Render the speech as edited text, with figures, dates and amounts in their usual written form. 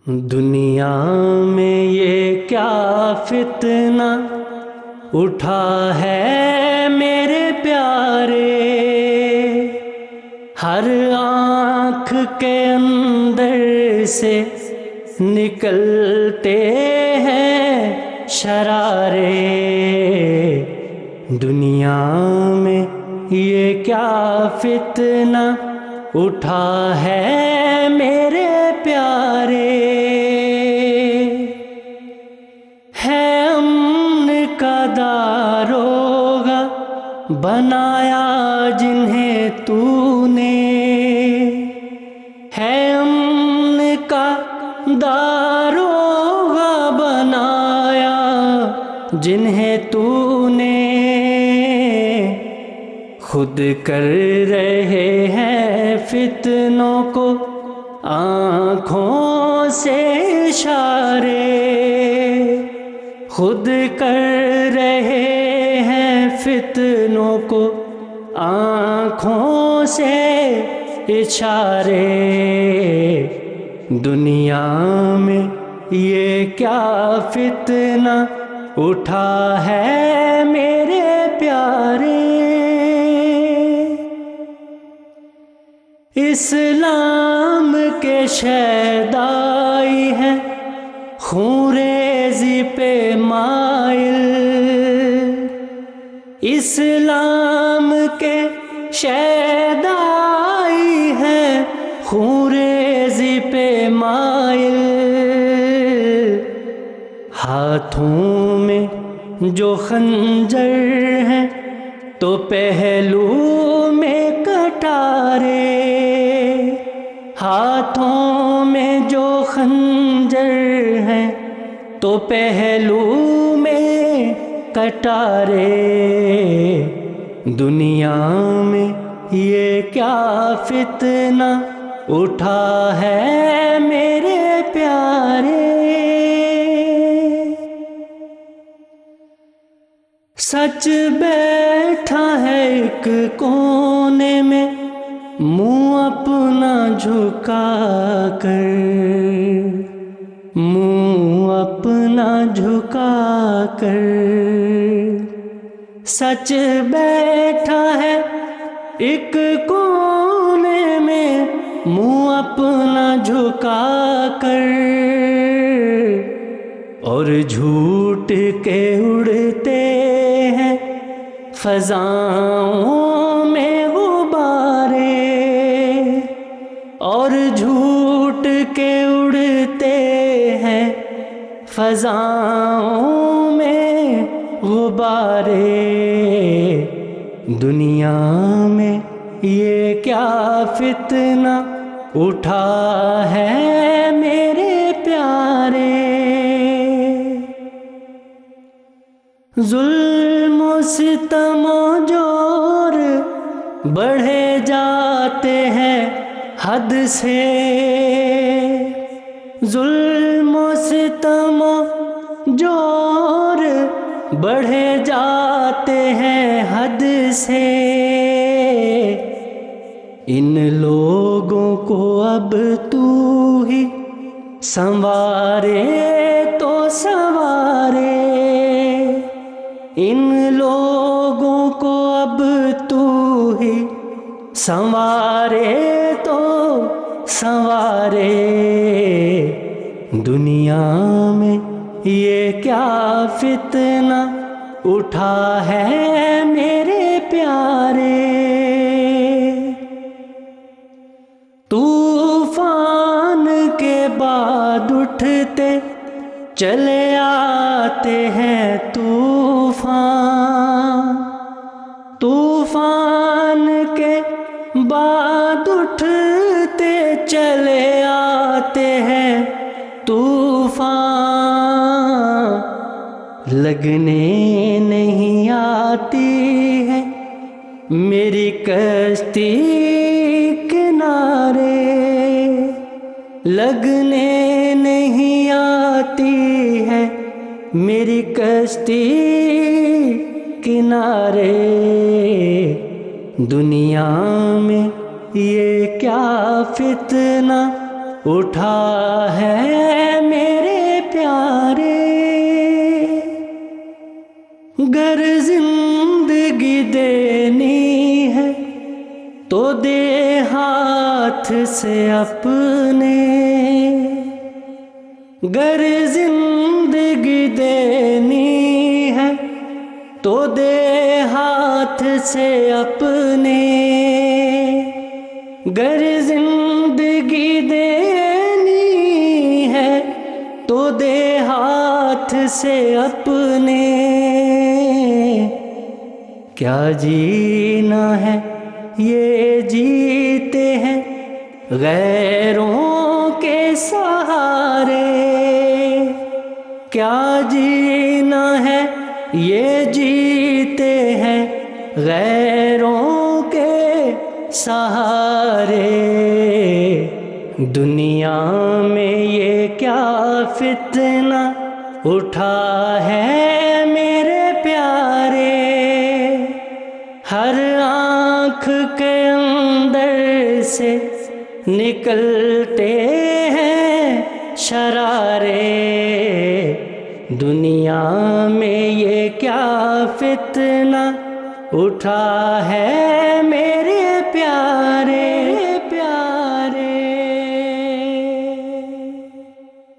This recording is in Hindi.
दुनिया में ये क्या फितना उठा है मेरे प्यारे। हर आँख के अंदर से निकलते हैं शरारे। दुनिया में ये क्या फितना उठा है मेरे प्यारे। है अमन का दारोगा बनाया जिन्हें तूने। है अमन का दारोगा बनाया जिन्हें तूने। खुद कर रहे हैं फितनों को आँखों से इशारे। खुद कर रहे हैं फितनों को आँखों से इशारे। दुनिया में ये क्या फितना उठा है मेरे प्यारे। इस्लाम के शहदाई हैं खून-रेज़ी पे माइल। इस्लाम के शहदाई हैं खून-रेज़ी पे माइल। हाथों में जो खंजर हैं तो पहलू में कटारे। हाथों में जो खंजर हैं तो पहलू में कटारे। दुनिया में ये क्या फितना उठा है मेरे प्यारे। सच बैठा है एक कोने में मुँह अपना झुका कर। मुँह अपना झुका कर। सच बैठा है एक कोने में मुँह अपना झुका कर। और झूठ के उड़ते हैं फज़ाओं में गुब्बारे। और झूठ के उड़ते हैं फज़ाओं में गुब्बारे। दुनिया में ये क्या फितना उठा है मेरे प्यारे। जुल्म सितम जोर बढ़े जाते हैं हद से। जुल्म सितम जोर बढ़े जाते हैं हद से। इन लोगों को अब तू ही संवारे तो संवारे। इन लोगों को अब तू ही संवारे तो संवारे। दुनिया में ये क्या फितना उठा है मेरे प्यारे। तूफान के बाद उठते चले आते हैं तूफान। तूफान के बाद उठते चले आते हैं तूफान। लगने नहीं आती है मेरी कश्ती किनारे। लगने नहीं आती है मेरी कश्ती किनारे। दुनिया में ये क्या फितना उठा है मेरे प्यारे। गर जिंदगी देनी है तो दे हाथ से अपने। गर जिंदगी देनी है तो दे हाथ से अपने। गर जिंदगी देनी है तो दे हाथ से अपने। क्या जीना है ये जीते हैं गैरों के सहारे। क्या जीना है ये जीते हैं गैरों के सहारे। दुनिया में ये क्या फितना उठा है मेरे प्यारे। हर आँख के अंदर से निकलते हैं शरारे। दुनिया में ये क्या फितना उठा है मेरे प्यारे।